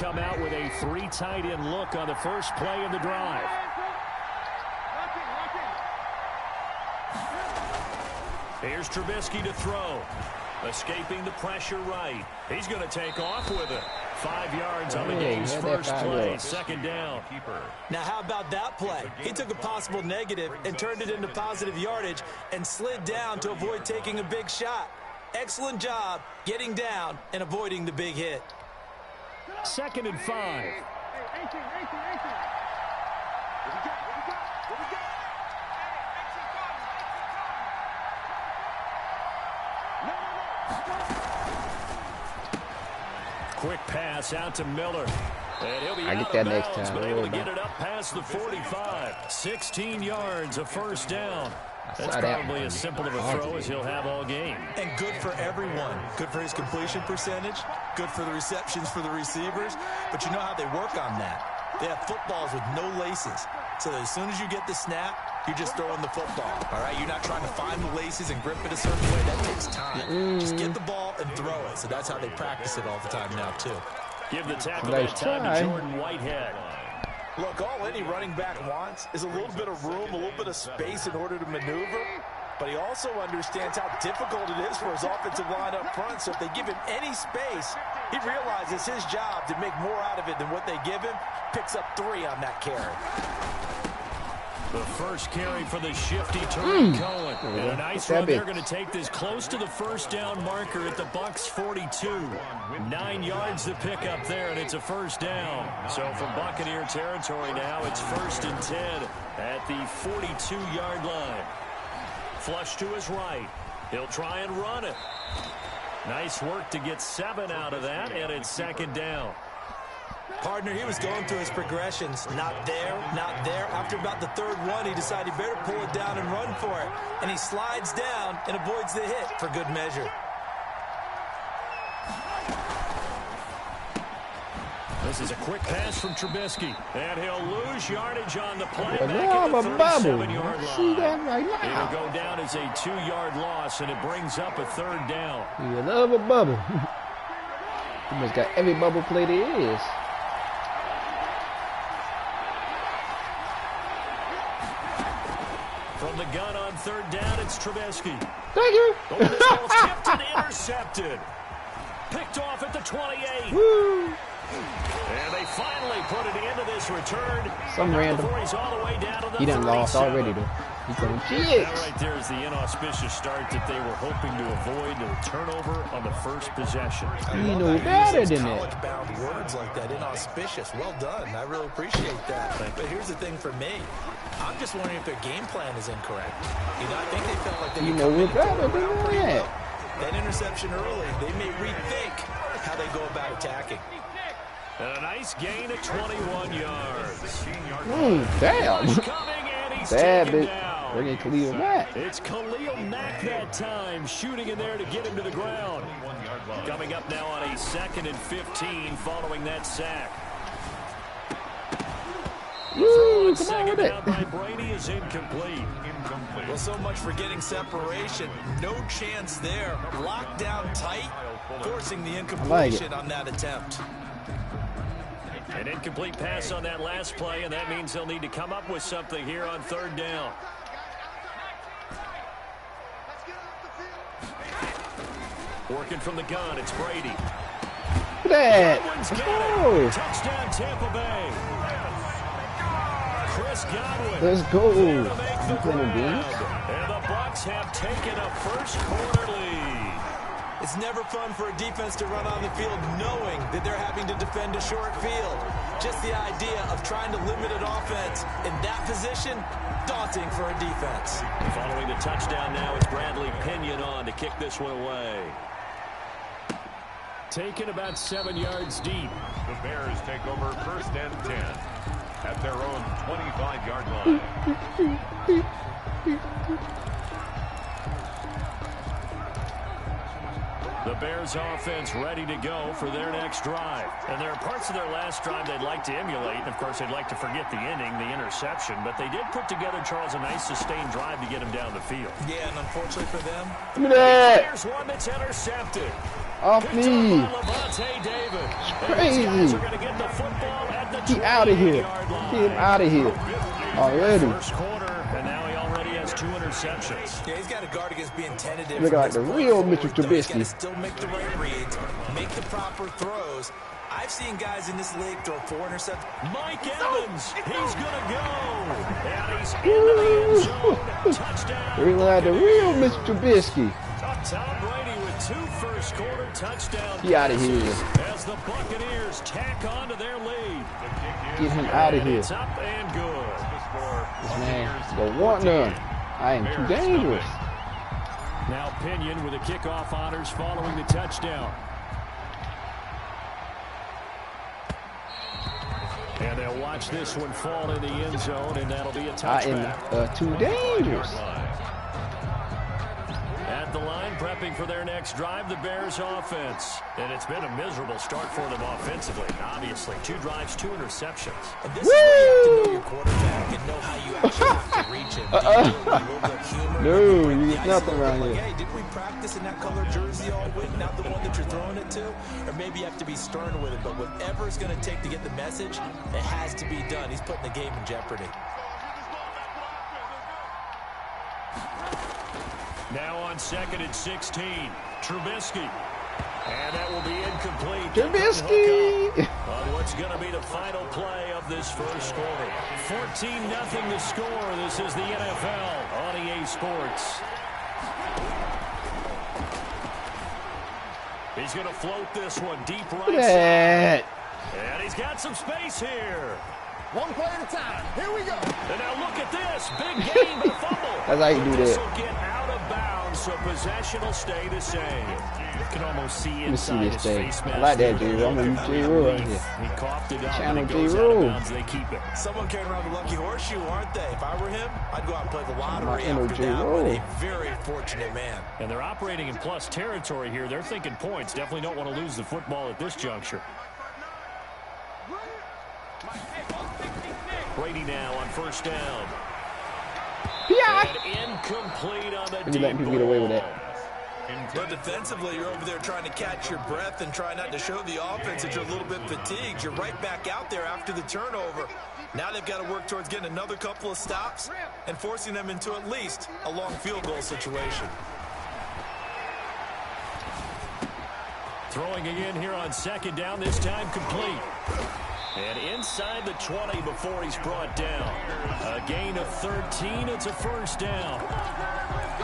come out with a 3 tight end look on the first play of the drive. Here's Trubisky to throw. Escaping the pressure right. He's going to take off with it. 5 yards on the game's first play. Second down. Now, how about that play? He took a possible negative and turned it into positive yardage and slid down to avoid taking a big shot. Excellent job getting down and avoiding the big hit. 2nd and 5. Quick pass out to Miller. And he'll be I get that next time. But able to get it up past the 45. 16 yards, a first down. That's probably as simple of a throw as he'll have all game. And good for everyone. Good for his completion percentage. Good for the receptions for the receivers. But you know how they work on that. They have footballs with no laces. So that as soon as you get the snap, you're just throwing the football. All right? You're not trying to find the laces and grip it a certain way. That takes time. Just get the ball and throw it. So that's how they practice it all the time now, too. Give the tackle that time to Jordan Whitehead. Look, all any running back wants is a little bit of room, a little bit of space in order to maneuver. But he also understands how difficult it is for his offensive line up front. So if they give him any space, he realizes his job to make more out of it than what they give him. Picks up 3 on that carry. The first carry for the shifty Tariq Cohen. And a nice run. They're going to take this close to the first down marker at the Bucs 42. 9 yards to pick up there, and it's a first down. So from Buccaneer territory now, it's 1st and 10 at the 42-yard line. Flush to his right. He'll try and run it. Nice work to get 7 out of that, and it's 2nd down. Partner, he was going through his progressions. Not there, not there. After about the 3rd one, he decided he better pull it down and run for it. And he slides down and avoids the hit for good measure. This is a quick pass from Trubisky. And he'll lose yardage on the play back at at the 37-yard line. See that right now. It'll go down as a 2-yard loss, and it brings up a 3rd down. You love a bubble. He must got every bubble play there is. From the gun on 3rd down, it's Trubisky. Thank you. The one is both tipped and intercepted. Picked off at the 28. Woo. And they finally put it into this return. Some random. He's all the way down to the He done lost already, though. He's going cheeks. That right there is the inauspicious start that they were hoping to avoid, the turnover on the first possession. You know better than that. College-bound words like that, inauspicious. Well done. I really appreciate that. But here's the thing for me. I'm just wondering if their game plan is incorrect. You know, I think they felt like they you know we're better than that. That interception early, they may rethink how they go about attacking. And a nice gain of 21 yards. Damn. Bad bit. Bringing Khalil Mack. It's Khalil Mack that time, shooting in there to get him to the ground. Coming up now on a 2nd and 15 following that sack. Woo, come on Second with it. down by Brady is incomplete. Well, so much for getting separation. No chance there. Locked down tight, forcing the incompletion on that attempt. An incomplete pass on that last play, and that means they'll need to come up with something here on 3rd down. Working from the gun, it's Brady. That. Oh. Touchdown, Tampa Bay. Chris Godwin. Let's go. And the Bucs have taken a first quarter lead. It's never fun for a defense to run on the field knowing that they're having to defend a short field. Just the idea of trying to limit an offense in that position, daunting for a defense. Following the touchdown now, it's Bradley Pinion on to kick this one away. Taken about 7 yards deep. The Bears take over 1st and 10 at their own 25-yard line. The Bears offense ready to go for their next drive. And there are parts of their last drive they'd like to emulate. And, of course, they'd like to forget the inning, the interception. But they did put together, Charles, a nice sustained drive to get him down the field. Yeah, and unfortunately for them, there's one that's intercepted. Off me. Crazy. Get out of here. Get him out of here. Already. First quarter, and now he already has 2 interceptions. Yeah, he's got to guard against being tentative. Look like the real Mr. Trubisky. Still make the right reads, make the proper throws. I've seen guys in this league throw 4 interceptions. Mike Evans, he's gonna go. And he's into the end zone. Touchdown. Look like the real Mr. Trubisky. Tom Brady with 2 first quarter touchdowns. Get out of here. As the Buccaneers tack on to their lead. Get him out of here. It's up and good. This man don't want none. I am too dangerous. Now Pinion with the kickoff honors following the touchdown. And they'll watch this one fall in the end zone, and that'll be a touchback. I am too dangerous. At the line, prepping for their next drive, the Bears offense. And it's been a miserable start for them offensively, obviously. 2 drives, 2 interceptions. And this is where you have to know your quarterback and know how you actually have to reach him. No, you get nothing around here. Hey, didn't we practice in that color jersey all week, not the one that you're throwing it to? Or maybe you have to be stern with it, but whatever it's going to take to get the message, it has to be done. He's putting the game in jeopardy. Now on 2nd and 16, Trubisky. And that will be incomplete. Trubisky! On what's going to be the final play of this first quarter. 14-0 the score. This is the NFL on EA Sports. He's going to float this one deep right side. And he's got some space here. 1 play at a time. Here we go. And now look at this. Big game, but a fumble. That's how you do This that. will get out of bounds, so possession will stay the same. You can almost see inside his face mask. I like that, J-Roll. I'm going to use J-Roll right here. He coughed it up. Channel When it goes out of J-Roll. bounds, they keep it. Someone carrying around the lucky horseshoe, aren't they? If I were him, I'd go out and play the lottery My after that. J-Roll. But a very fortunate man. And they're operating in plus territory here. They're thinking points. Definitely don't want to lose the football at this juncture. Brady now on first down. Yeah. And incomplete on the You letting people get away with that. But defensively, you're over there trying to catch your breath and try not to show the offense that you're a little bit fatigued. You're right back out there after the turnover. Now they've got to work towards getting another couple of stops and forcing them into at least a long field goal situation. Throwing again here on 2nd down, this time complete. And inside the 20 before he's brought down. A gain of 13, it's a first down.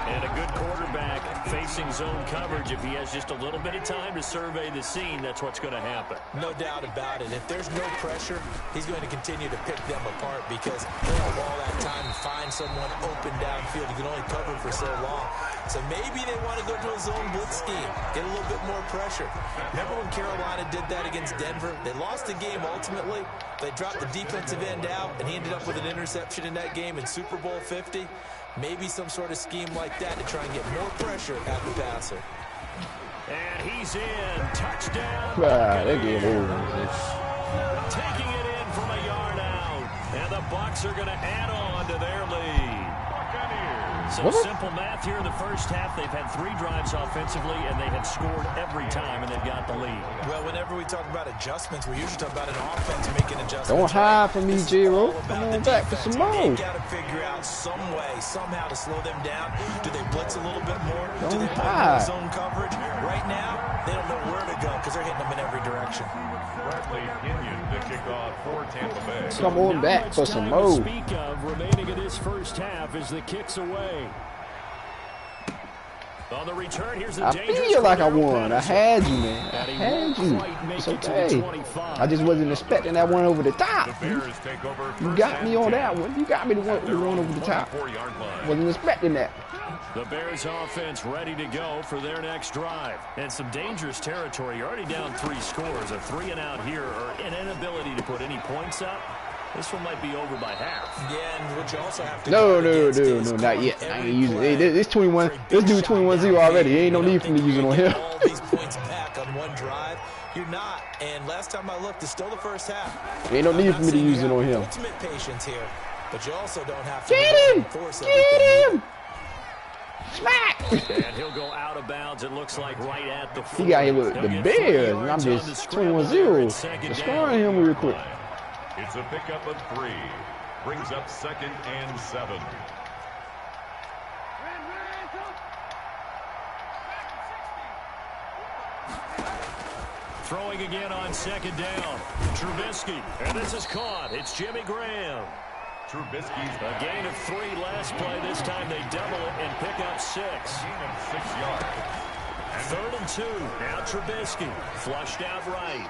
And a good quarterback facing zone coverage. If he has just a little bit of time to survey the scene, that's what's going to happen. No doubt about it. If there's no pressure, he's going to continue to pick them apart because he'll have all that time to find someone open downfield. He can only cover for so long. So maybe they want to go to a zone blitz scheme, get a little bit more pressure. Remember when Carolina did that against Denver? They lost the game ultimately. They dropped the defensive end out, and he ended up with an interception in that game in Super Bowl 50. Maybe some sort of scheme like that to try and get more pressure at the passer. And he's in. Touchdown. They get over. Taking it in from a yard out. And the Bucs are going to add on to their lead. So simple math here in the first half. They've had 3 drives offensively, and they have scored every time, and they've got the lead. Well, whenever we talk about adjustments, we usually talk about an offense making adjustments. Don't hide from me, J-Roll. Come on back for some more. They've got to figure out some way, somehow to slow them down. Do they blitz a little bit more? Do they play more zone coverage? Right now, they don't know where to go because they're hitting them in every direction. Bradley Pinion to kick off for Tampa Bay. Come on back for some more. Speak of remaining in this first half as the kicks away. On the return, here's the I feel like I won. I had you, man. I had you. It's okay. I just wasn't expecting that one over the top. You got me on that one. You got me the one over the top. Wasn't expecting that. The Bears offense ready to go for their next drive. And some dangerous territory. You're already down 3 scores. A 3 and out here, or an inability to put any points up. This one might be over by half. Yeah, and what you also have to No, not yet. I ain't using it. This 21. This dude 21-0 already. Ain't no need for me using on him. All these points back on one drive. You're not. And last time I looked, it's still the first half. Ain't no need for me to use it on him. Ultimate patience here, but you also don't have to Get him! force Get him! Smack! And he'll go out of bounds, it looks like, right at the 40. He got hit with the Bears, and I'm just 21-0. Destroying him real quick. It's a pickup of 3. Brings up 2nd and 7. Throwing again on 2nd down. Trubisky, and this is caught. It's Jimmy Graham. Trubisky's A gain of 3 last play. This time they double it and pick up 6. gain of 6 yards. 3rd and 2. Now Trubisky flushed out right.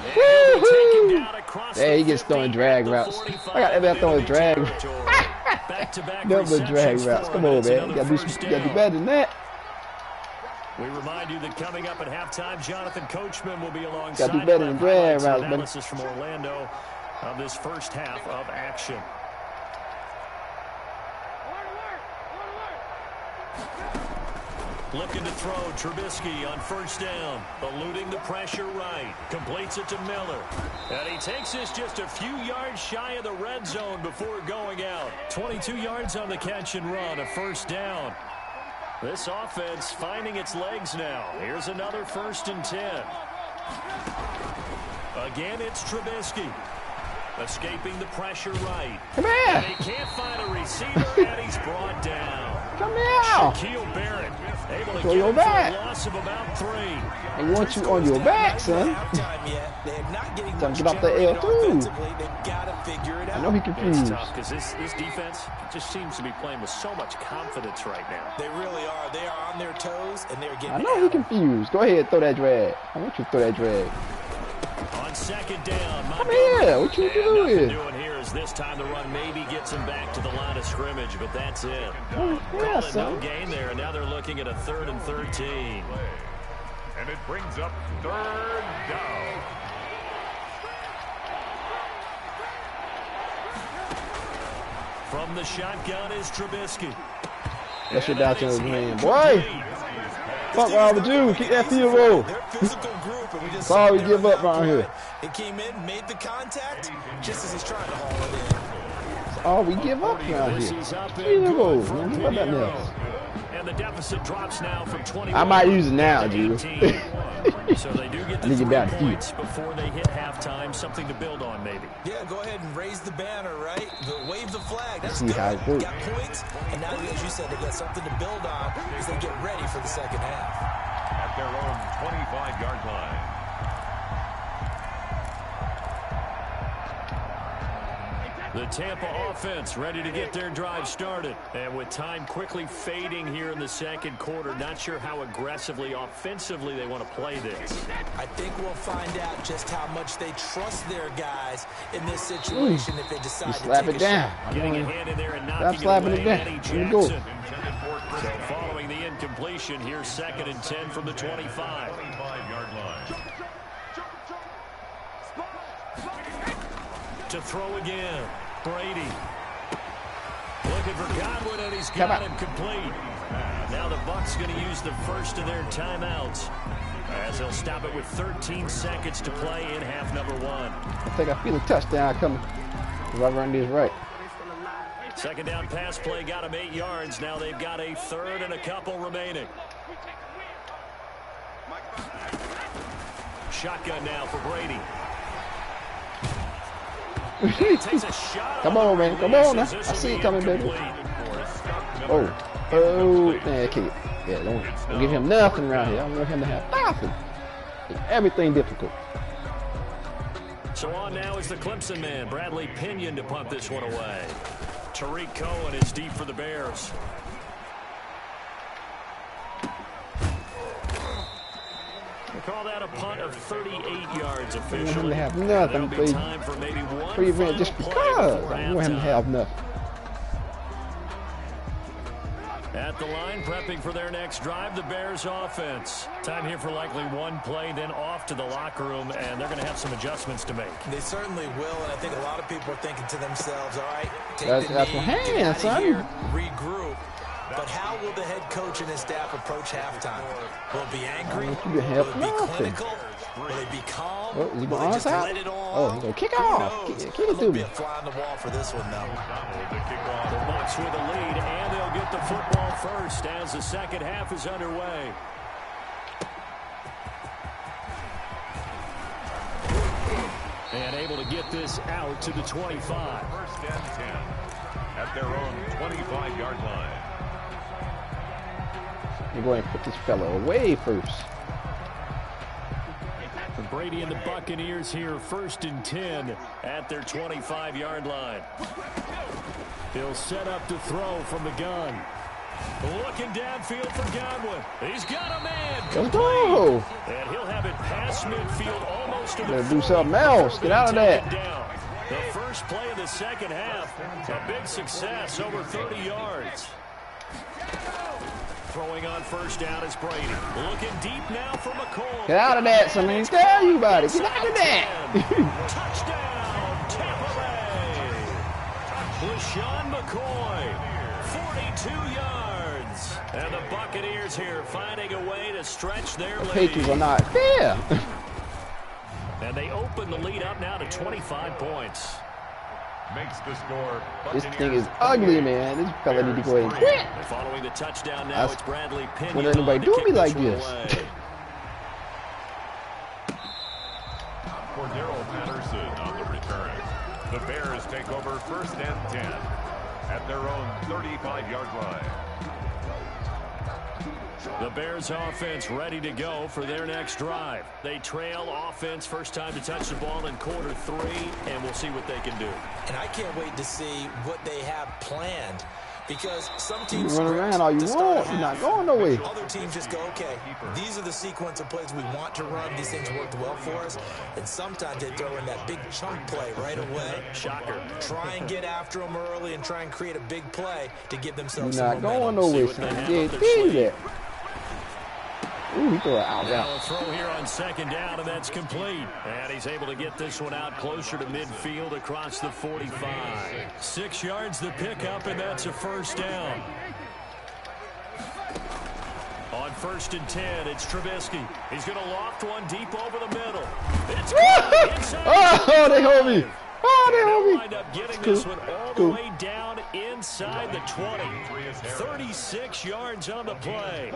And he'll be taken down across Hey, the he gets 50, throwing drag the routes. 45, I got that throwing drag. Back-to-back Double drag receptions routes. for Come him. on, It's man. another You gotta first do down. better than that. We remind you that coming up at halftime, Jonathan Coachman will be alongside. Gotta do better than drag routes, buddy. Analysis from Orlando of this first half of action. Looking to throw, Trubisky on 1st down, eluding the pressure right, completes it to Miller. And he takes this just a few yards shy of the red zone before going out. 22 yards on the catch and run, a 1st down. This offense finding its legs now. Here's another 1st and 10. Again, it's Trubisky. Escaping the pressure right. Come here. And he can't find a receiver, and he's brought down. Come here. Shaquille Barrett able to Throw get your him for back. a loss of about 3. They want you on your back, son. Time to get off the L, too. I know he It's confused. tough because this defense just seems to be playing with so much confidence right now. They really are. They are on their toes, and they're getting I know he confused. Go ahead, throw that drag. I want you to throw that drag. On 2nd down, Come here. What you nothing doing? doing here is this time the run maybe gets him back to the line of scrimmage, but that's it. Yeah, Call it no son. gain there, and now they're looking at a 3rd and 13. And it brings up 3rd down. From the shotgun is Trubisky. That shit down to his man. Boy, fuck wrong with you. Keep that field goal. Their physical group, and we just That's all we saw give them up around here. It came in, made the contact, just as he's trying to haul it in. That's all we give up around This here. is up and Field goal. good for Don't give up nothing Pinheiro. else. And the deficit drops now from 21. I might use it now, to dude. 18. So they do get I need the to get 3 back to points before they hit halftime. Something to build on, maybe. Yeah, go ahead and raise the banner, right? Wave the flag. That's See good. how it works. Got points, and now, as you said, they got something to build on as they get ready for the second half. At their own 25-yard line. The Tampa offense ready to get their drive started. And with time quickly fading here in the 2nd quarter, not sure how aggressively, offensively they want to play this. I think we'll find out just how much they trust their guys in this situation if they decide Just to slap take it a down. shot. Getting a hand in there and knocking slapping it it away, down. Eddie Let me go. Jackson. So following the incompletion, here's 2nd and 10 from the 25. 25-yard line. To throw again, Brady. Looking for Godwin, and he's Come got on. him complete. Now the Bucs going to use the first of their timeouts, as they'll stop it with 13 seconds to play in half number 1. I think I feel a touchdown coming. If I run this right. 2nd down pass play got him 8 yards. Now they've got a 3rd and a couple remaining. Shotgun now for Brady. Takes a shot. Come on, man. Come on now. I see it coming, baby. Oh, man, kick it. Yeah, don't give him nothing around here. I don't want him to have nothing. Everything difficult. So on now is the Clemson man, Bradley Pinion, to punt this one away. Tariq Cohen is deep for the Bears. We call that a punt of 38 yards officially. I want him to have nothing. There'll be time for maybe one Prevent just final because. play I want him to have nothing. At the line, prepping for their next drive, the Bears offense. Time here for likely one play, then off to the locker room, and they're going to have some adjustments to make. They certainly will, and I think a lot of people are thinking to themselves, all right, take That's the my knee, hand, get out son. of here, regroup. But how will the head coach and his staff approach halftime? Will it be angry? Will it be clinical? Will they be calm? Oh, is he will they just let it all out? He's going to kick off. Kick it to me. Be a fly on the wall for this one, though. The Bucs with the lead, and they'll get the football first as the second half is underway. And able to get this out to the 25. First and 10 at their own 25-yard line. You're going to put this fella away first. For Brady and the Buccaneers here, first and 10 at their 25-yard line. He'll set up to throw from the gun. Looking downfield for Godwin. He's got a man. Let's go. And he'll have it past midfield almost to the do something else. Get out of that. The first play of the second half, a big success, over 30 yards. Throwing on first down is Brady. Looking deep now for McCoy. Get out of that, somebody tell you about it. Get out of that. Touchdown, Tampa Bay. LaShawn McCoy, 42 yards. And the Buccaneers here finding a way to stretch their lead. The Patriots are not fair. And they open the lead up now to 25 points. Makes the score. This thing is ugly, man. This fella need to go ahead and quit. Following the touchdown now, it's Bradley Pinion. When anybody do me like this? Cordero Patterson on the return. The Bears take over first and 10 at their own 35-yard line. The Bears offense ready to go for their next drive. They trail offense, first time to touch the ball in quarter 3, and we'll see what they can do. And I can't wait to see what they have planned, because some teams run around all you want. You're not going nowhere. Other teams just go, okay, these are the sequence of plays we want to run. These things worked well for us. And sometimes they throw in that big chunk play right away. Shocker. Try and get after them early and try and create a big play to give themselves You're some not momentum. going nowhere, son. Yeah, do that. Ooh, he threw it out there. Now a throw here on second down, and that's complete. And he's able to get this one out closer to midfield across the 45. 6 yards the pickup, and that's a first down. On first and 10, it's Trubisky. He's going to loft one deep over the middle. It's oh, they hold me. Oh, they hold me. Wind up getting this one all the way down inside the 20. 36 yards on the play.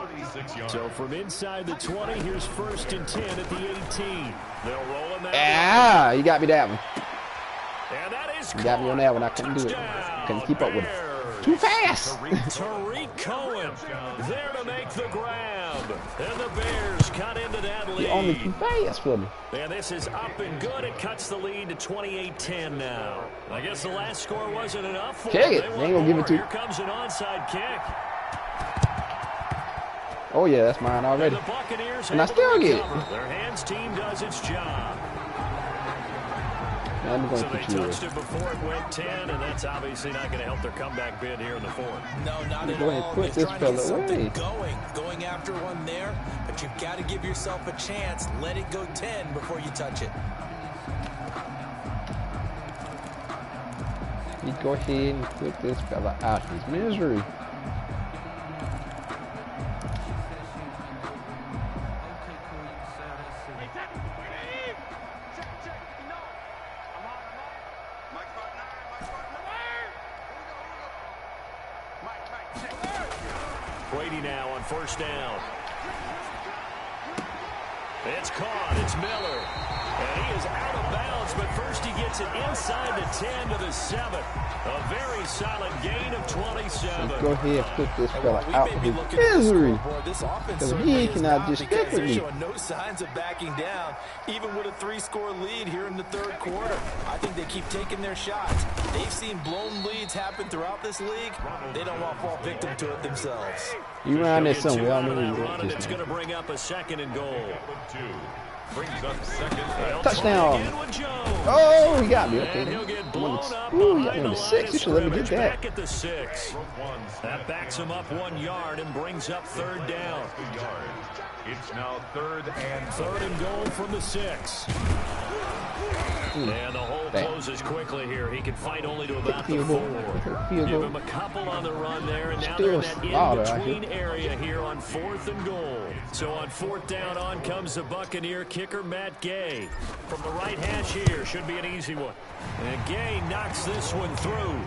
So from inside the 20, here's first and 10 at the 18. They'll roll him that. You got me that one. And that is You got me on that one. I couldn't do it. Couldn't keep up with it. Too fast. Tariq Cohen there to make the grab. And the Bears cut into that lead. You're only too fast for me. And this is up and good. It cuts the lead to 28-10 now. I guess the last score wasn't enough for them. Kick it. They ain't gonna give it to you. Here comes an onside kick. Oh, yeah, that's mine already. And the Buccaneers And I still get it. Their hands team does its job. I'm going So to they put you touched it before it went 10, and that's obviously not going to help their comeback bid here in the fourth. No, not at Go ahead, all. put They're this trying to get fella away. something going after one there, but you've got to give yourself a chance. Let it go 10 before you touch it. You go ahead and put this fella out of his misery. Brady now on first down. It's caught. It's Miller. And he is out of bounds, but first he gets it inside the 10 to the 7. A very solid gain of 27. Go ahead and put this fella out of his misery. Because he cannot just stick with me. Showing no signs of backing down, even with a 3-score lead here in the third quarter. I think they keep taking their shots. They've seen blown leads happen throughout this league. They don't want to fall victim to it themselves. You ran this somewhere. I mean, It's going to bring up a second and goal. Brings up second. Touchdown. Oh, he got me. Okay. Ooh, he got me on the 6. You should let me get that. Back at the 6. That backs him up 1 yard and brings up third down. It's now 3rd and 3rd and goal from the 6. And the hole closes quickly here. He can fight only to about the 4. Give him a couple on the run there, and now they're in that in-between area here on 4th and goal. So on 4th down, on comes the Buccaneer kicker, Matt Gay. From the right hash here, should be an easy one. And Gay knocks this one through.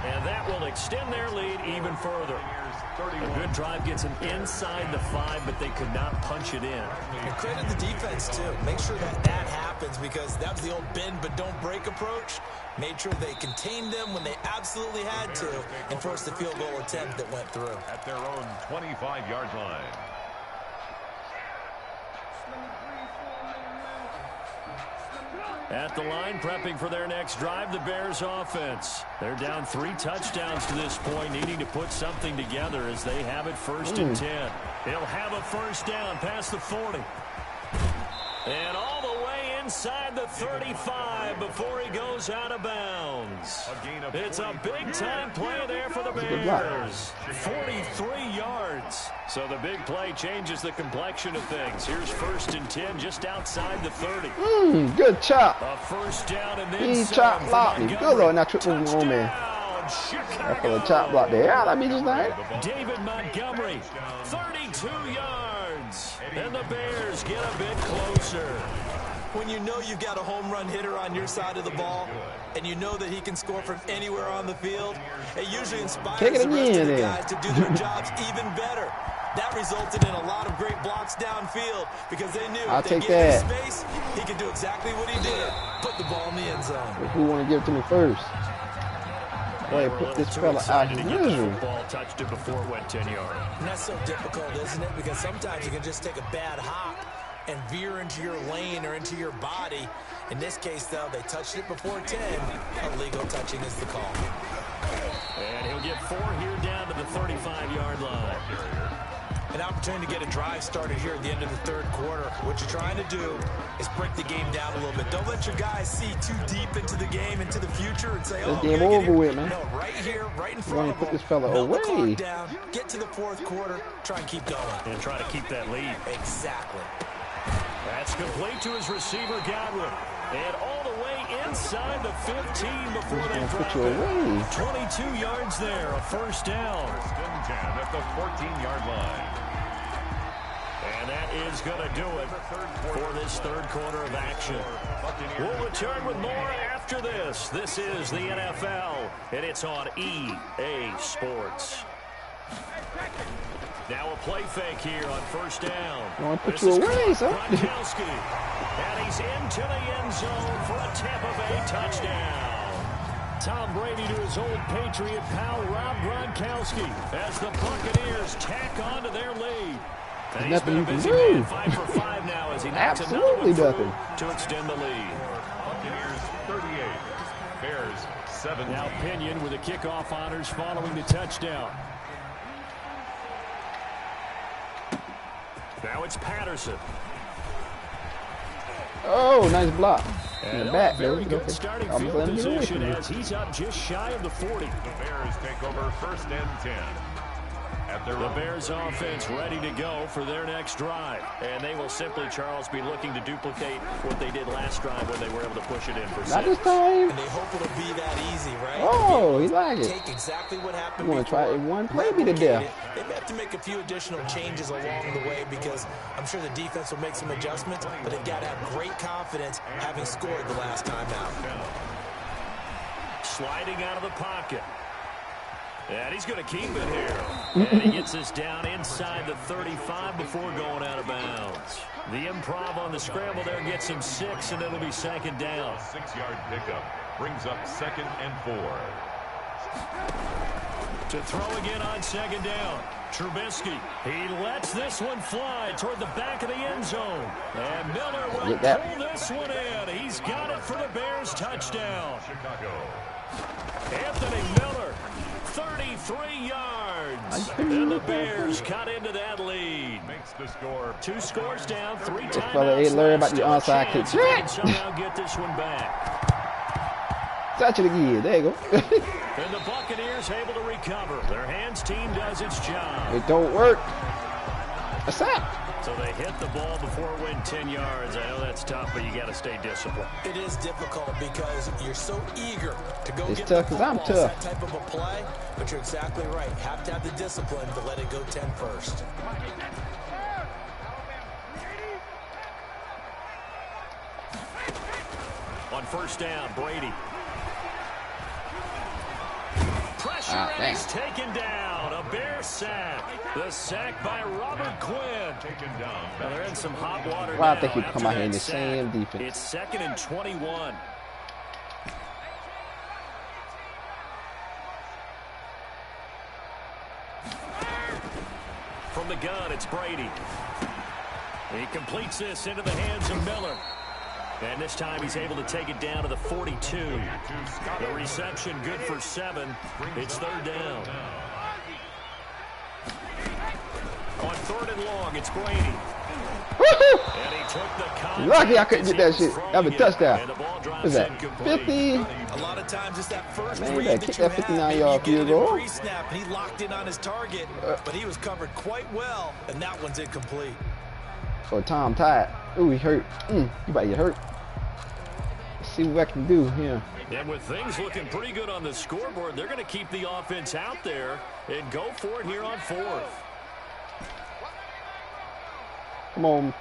And that will extend their lead even further. A good drive gets them inside the 5, but they could not punch it in. And credit the defense, too. Make sure that happens, because that was the old bend but don't break approach. Made sure they contained them when they absolutely had to and forced the field goal attempt that went through. At their own 25-yard line. At the line, prepping for their next drive, the Bears offense. They're down 3 touchdowns to this point, needing to put something together as they have it 1st and 10. They'll have a 1st down past the 40. And all the way inside the 35 before he goes out of bounds. It's a big-time play there for the Bears. 43 yards. So the big play changes the complexion of things. Here's 1st and 10 just outside the 30. Good chop. A 1st down and then He chop blocked me. Good Lord, not triple on man. That for the chop block there. Yeah, that be just nice. David Montgomery, 32 yards. And the Bears get a bit closer. When you know you've got a home run hitter on your side of the ball, and you know that he can score from anywhere on the field, it usually inspires the rest of the guys to do their jobs even better. That resulted in a lot of great blocks downfield because they knew if they gave him space, he could do exactly what he did, put the ball in the end zone. Who want to give it to me first? Boy, put this fella out his misery. Ball touched it before it went 10 yards. And that's so difficult, isn't it? Because sometimes you can just take a bad hop and veer into your lane or into your body. In this case, though, they touched it before 10. Illegal touching is the call. And he'll get 4 here down to the 35-yard line. An opportunity to get a drive started here at the end of the 3rd quarter. What you're trying to do is break the game down a little bit. Don't let your guys see too deep into the game, into the future, and say, oh, game over with, man. No, right here, right in front of them. Put this fella away. Down, get to the 4th quarter, try and keep going. And try to keep that lead. Exactly. That's complete to his receiver, Godwin. And all the way inside the 15 before they drop it. 22 yards there, a 1st down. 1st and 10 at the 14-yard line. And that is going to do it for this 3rd quarter of action. We'll return with more after this. This is the NFL, and it's on EA Sports. Now a play fake here on 1st down. I want to put you away, son. Gronkowski. And he's into the end zone for a Tampa Bay touchdown. Tom Brady to his old Patriot pal, Rob Gronkowski, as the Buccaneers tack on to their lead. There's nothing you can do. 5 for 5 now as he knocks Absolutely nothing to extend the lead. Buccaneers 38, Bears 7. Now Pinion with the kickoff honors following the touchdown. Now it's Patterson. Oh, nice block. And in the back, very good starting field position as he's up just shy of the 40. The Bears take over 1st and 10. The Bears offense ready to go for their next drive. And they will simply, Charles, be looking to duplicate what they did last drive when they were able to push it in for 6. Not this time. And they hope it'll be that easy, right? Oh, he like it. Take exactly what happened. You want to try it one play me to death. They may have to make a few additional changes along the way because I'm sure the defense will make some adjustments, but they've got to have great confidence having scored the last time out. Sliding out of the pocket. And he's going to keep it here. And he gets us down inside the 35 before going out of bounds. The improv on the scramble there gets him 6, and it'll be 2nd down. 6-yard pickup brings up 2nd and 4. To throw again on 2nd down. Trubisky. He lets this one fly toward the back of the end zone. And Miller will pull this one in. He's got it for the Bears touchdown. Chicago. Anthony Miller. 33 yards. And the Bears cut into that lead. Makes the score. 2 scores down, 3 times. This fella ain't learned about the onside kick. Somehow get this one back. Touch it again. There you go. And the Buccaneers able to recover. Their hands team does its job. It don't work. A sack. So they hit the ball before it went 10 yards. I know that's tough, but you got to stay disciplined. It is difficult because you're so eager to go it's get tough the because I'm football, tough. that type of a play, but you're exactly right. You have to have the discipline to let it go 10 first. On first down, Brady. Pressure, and he's taken down. A Bear sack. The sack by Robert Quinn. Now they're in some hot water Well, now. I think he'd come out here in the Sack. same defense. It's 2nd and 21. From the gun, it's Brady. He completes this into the hands of Miller. And this time he's able to take it down to the 42. The reception good for 7. It's 3rd down. On 3rd and long, it's Brady. And he took the contact. Lucky I couldn't get that shit. That was a touchdown. What's that? 50? A lot of times it's that first Man, read that that kick you that have. 59-yard Maybe you field get it in goal. pre-snap, and he locked in on his target, but he was covered quite well, and that one's incomplete. So Tom tied. Ooh, he hurt. You about to get hurt. Let's see what I can do here. And with things looking pretty good on the scoreboard, they're going to keep the offense out there and go for it here on 4th. Come on.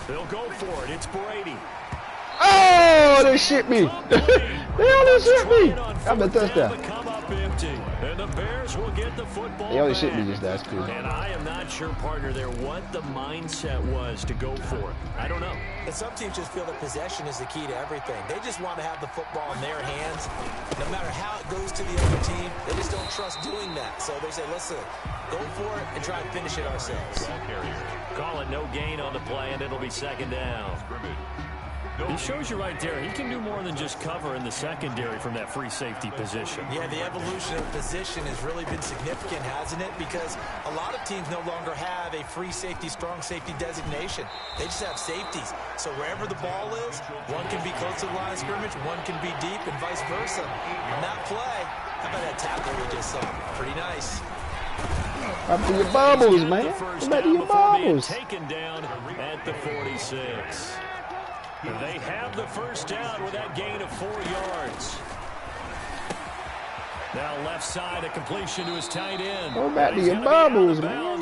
They'll go for it. It's Brady. Oh, they shit me. They only shit me. I'm a touchdown. Come up empty, and the Bears will get the football. They only back. shit me just that's cool. And I am not sure, partner, there what the mindset was to go for it. I don't know. And some teams just feel that possession is the key to everything. They just want to have the football in their hands. No matter how it goes to the other team, they just don't trust doing that. So they say, listen, go for it and try and finish it ourselves. Call it no gain on the play, and it'll be 2nd down. He shows you right there, he can do more than just cover in the secondary from that free safety position. Yeah, the evolution of position has really been significant, hasn't it? Because a lot of teams no longer have a free safety, strong safety designation. They just have safeties. So wherever the ball is, one can be close to the line of scrimmage, one can be deep, and vice versa. On that play, how about that tackle we just saw? Pretty nice. Up to your bubbles, man. Up to your bubbles. Taken down at the 46. They have the first down with that gain of 4 yards. Now left side, a completion to his tight end. Go back to your bubbles, man.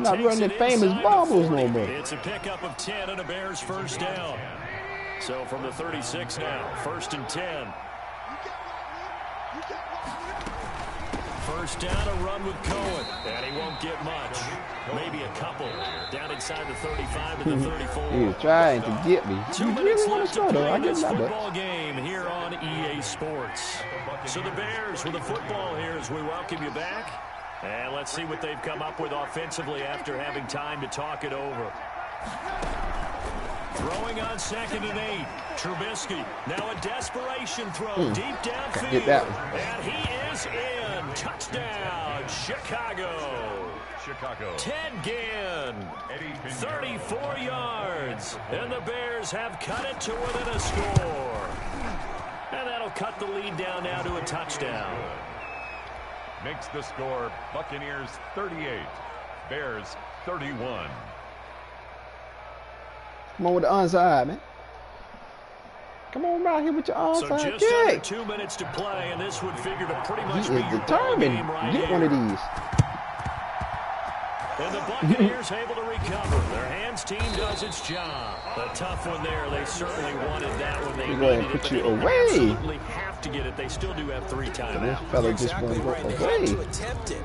Not running the famous bubbles no more. It's a pickup of 10 and a Bears first down. So from the 36 now, 1st and 10. First down, a run with Cohen, and he won't get much. Maybe a couple. Down inside the 35 to the 34. He was trying to get me. 2 You minutes really want left to to start, though. play I get this that. football game here on EA Sports. So the Bears with the football here as we welcome you back. And let's see what they've come up with offensively after having time to talk it over. Throwing on 2nd and 8. Trubisky. Now a desperation throw deep downfield. Get that one. And he is in. Touchdown, Chicago. Ted Ginn. 34 yards. And the Bears have cut it to within a score. And that'll cut the lead down now to a touchdown. Makes the score Buccaneers 38, Bears 31. Come on with the onside, man. Come on right here with your onside So just under kick. 2 minutes to play, and this would figure to pretty much He be is your determined. game right Get here. one of these. And the Buccaneers able to recover. Their hands team does its job. A tough one there. They certainly wanted that one. They Go ahead and needed it, put but you they don't away. absolutely have to get it. They still do have 3 This timeouts. fella You're just exactly won't right. go They had to away. attempt it.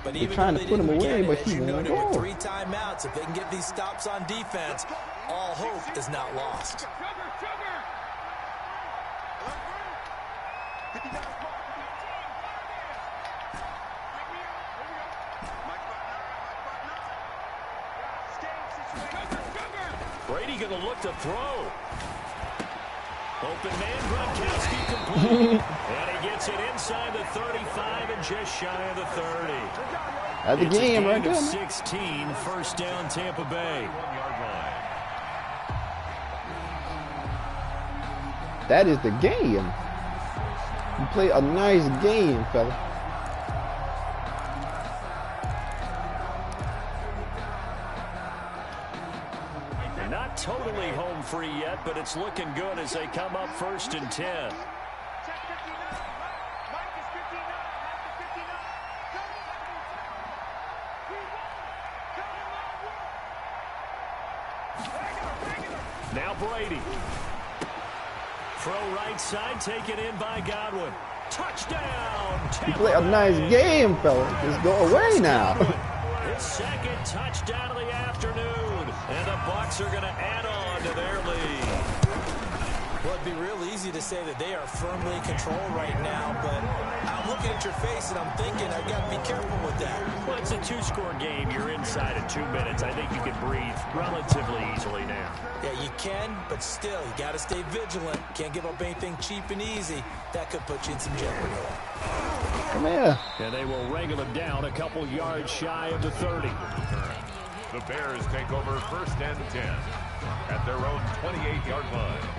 But They're even trying though to they put him didn't away, get it, but as he you won't noted, with go. 3 timeouts, if they can get these stops on defense, all hope is not lost. Brady going to look to throw. Open man, Gronkowski complete. And he gets it inside the 35 and just shy of the 30. That's the It's a game gain right there, of man. 16, first down Tampa Bay. That is the game. You play a nice game, fella. They're not totally home free yet, but it's looking good as they come up 1st and 10. Now Brady. Throw right side, taken in by Godwin. Touchdown! You play a nice game, fella. Just go away now. His second touchdown of the afternoon. And the Bucs are going to add on to their lead. Well, it'd be real easy to say that they are firmly in control right now, but I'm looking at your face and I'm thinking I've got to be careful with that. Well, it's a 2-score game. You're inside in 2 minutes. I think you can breathe relatively easily now. Yeah, you can, but still, you got to stay vigilant. Can't give up anything cheap and easy. That could put you in some jeopardy. Come here. And they will wrangle him down a couple yards shy of the 30. The Bears take over 1st and 10 at their own 28-yard line.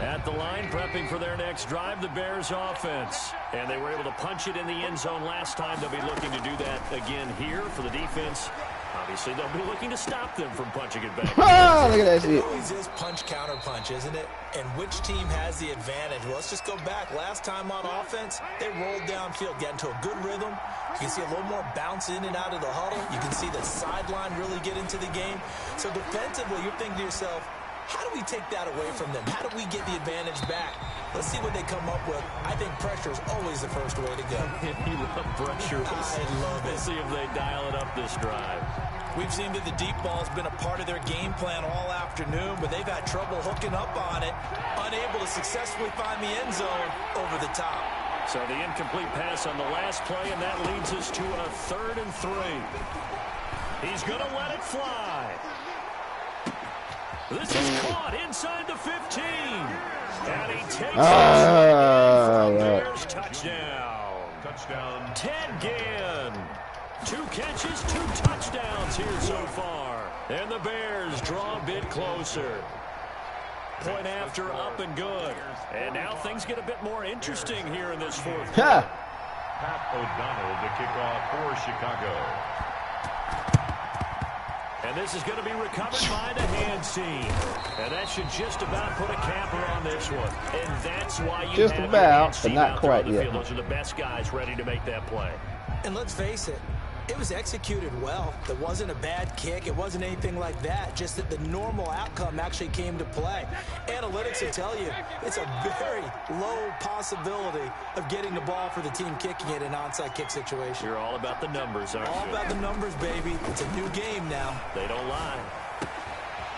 At the line, prepping for their next drive, the Bears offense. And they were able to punch it in the end zone last time. They'll be looking to do that again here for the defense. Obviously, they'll be looking to stop them from punching it back. Oh, look at that shit. It always is punch, counter punch, isn't it? And which team has the advantage? Well, let's just go back. Last time on offense, they rolled downfield, got into a good rhythm. You can see a little more bounce in and out of the huddle. You can see the sideline really get into the game. So defensively, you're thinking to yourself, how do we take that away from them? How do we get the advantage back? Let's see what they come up with. I think pressure is always the first way to go. You love pressure. I love it. We'll see if they dial it up this drive. We've seen that the deep ball has been a part of their game plan all afternoon, but they've had trouble hooking up on it, unable to successfully find the end zone over the top. So the incomplete pass on the last play, and that leads us to a 3rd and 3. He's going to let it fly. This is caught inside the 15. And he takes it. Bears touchdown. Touchdown. Ted Ginn. 2 catches, 2 touchdowns here so far. And the Bears draw a bit closer. Point after, up and good. And now things get a bit more interesting here in this 4th quarter. Pat O'Donnell to kick off for Chicago. And this is going to be recovered by the hands team. And that should just about put a capper on this one. And that's why you just have about, but not out quite there on the yet. field. Those are the best guys ready to make that play. And let's face it, it was executed well. It wasn't a bad kick. It wasn't anything like that. Just that the normal outcome actually came to play. Analytics will tell you it's a very low possibility of getting the ball for the team kicking it in an onside kick situation. You're all about the numbers, aren't you? All about the numbers, baby. It's a new game now. They don't lie.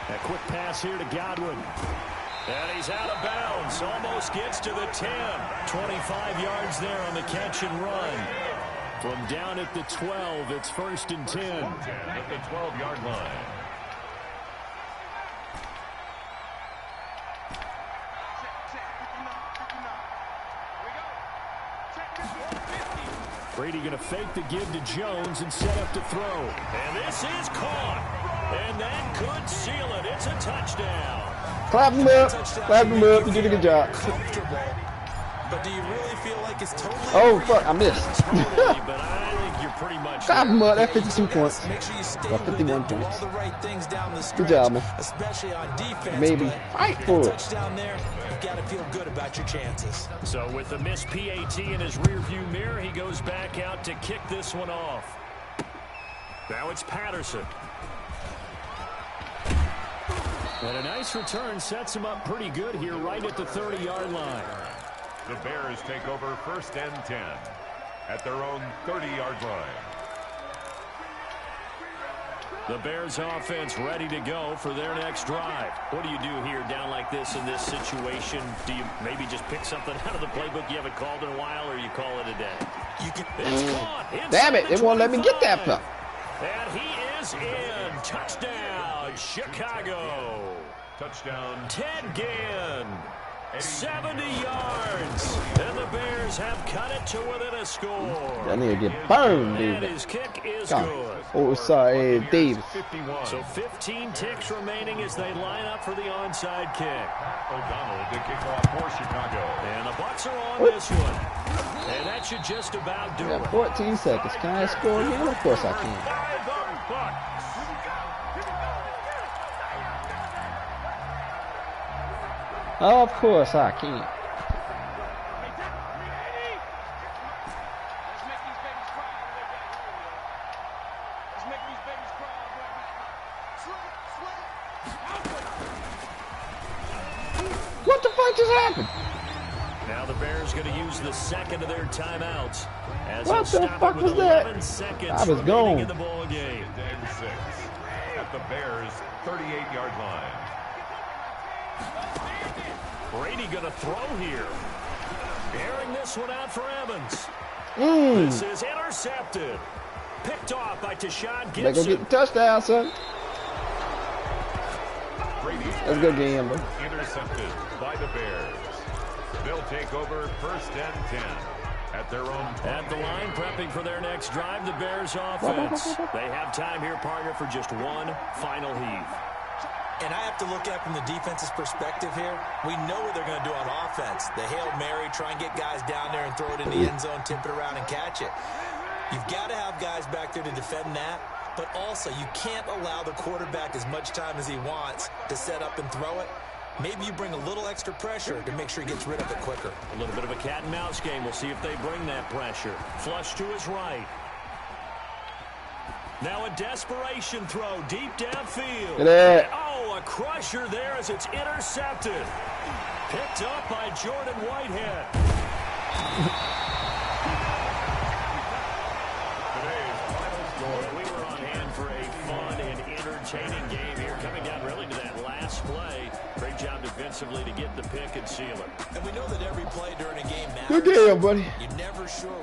A quick pass here to Godwin. And he's out of bounds. Almost gets to the 10. 25 yards there on the catch and run. From down at the 12, it's 1st and 10. At the 12-yard line. Brady going to fake the give to Jones and set up to throw. And this is caught. And that could seal it. It's a touchdown. Clap him up. Clap him up. You did a good job. Comfortable. But do you really feel like it's totally... Oh, fuck. I missed. Totally, but I think you're pretty much... Clap him up. That's 52 points. Make sure you stay Well, 51 with it, do points. all the right things down the stretch, Good job, man. especially on defense. Maybe but fight for it. Touchdown there, you got to feel good about your chances. So with the missed PAT in his rearview mirror, he goes back out to kick this one off. Now it's Patterson. And a nice return sets him up pretty good here right at the 30-yard line. The Bears take over 1st and 10 at their own 30-yard line. The Bears offense ready to go for their next drive. What do you do here down like this in this situation? Do you maybe just pick something out of the playbook you haven't called in a while, or you call it a day? It's caught. Damn it. It won't let me get that puck. And he is in. Touchdown, Chicago. Touchdown. Ted Ginn. 70 yards. And the Bears have cut it to within a score. That nigga get burned, And dude. his kick is good. Oh, sorry, Davis. So 15 ticks remaining as they line up for the onside kick. O'Donnell to kick off for Chicago. And the Bucks are on this one. And that should just about do it. 14 seconds. Can I score again? Of course I can. By the Bucks. Of course I can. What the fuck just happened? Now the Bears going to use the second of their timeouts. As What the stop fuck it with was that? 11 seconds I was remaining gone. in the ball game. And 6 at the Bears' 38-yard line. Brady going to throw here. Airing this one out for Evans. This is intercepted. Picked off by Tashawn They go Gibson. get the touchdown, son. Let's go, Gambler. Intercepted by the Bears. They'll take over 1st and 10 at their own. At the line, prepping for their next drive, the Bears offense. They have time here, partner, for just one final heave. And I have to look at it from the defense's perspective here. We know what they're going to do on offense. The Hail Mary, try and get guys down there and throw it in the end zone, tip it around and catch it. You've got to have guys back there to defend that, but also you can't allow the quarterback as much time as he wants to set up and throw it. Maybe you bring a little extra pressure to make sure he gets rid of it quicker. A little bit of a cat and mouse game. We'll see if they bring that pressure. Flush to his right. Now a desperation throw deep downfield. Oh, a crusher there as it's intercepted. Picked up by Jordan Whitehead. Today's final score. We were on hand for a fun and entertaining game here. Coming down really to that last play. Great job defensively to get the pick and seal it. And we know that every play during a game matters. Good game, buddy. You're never sure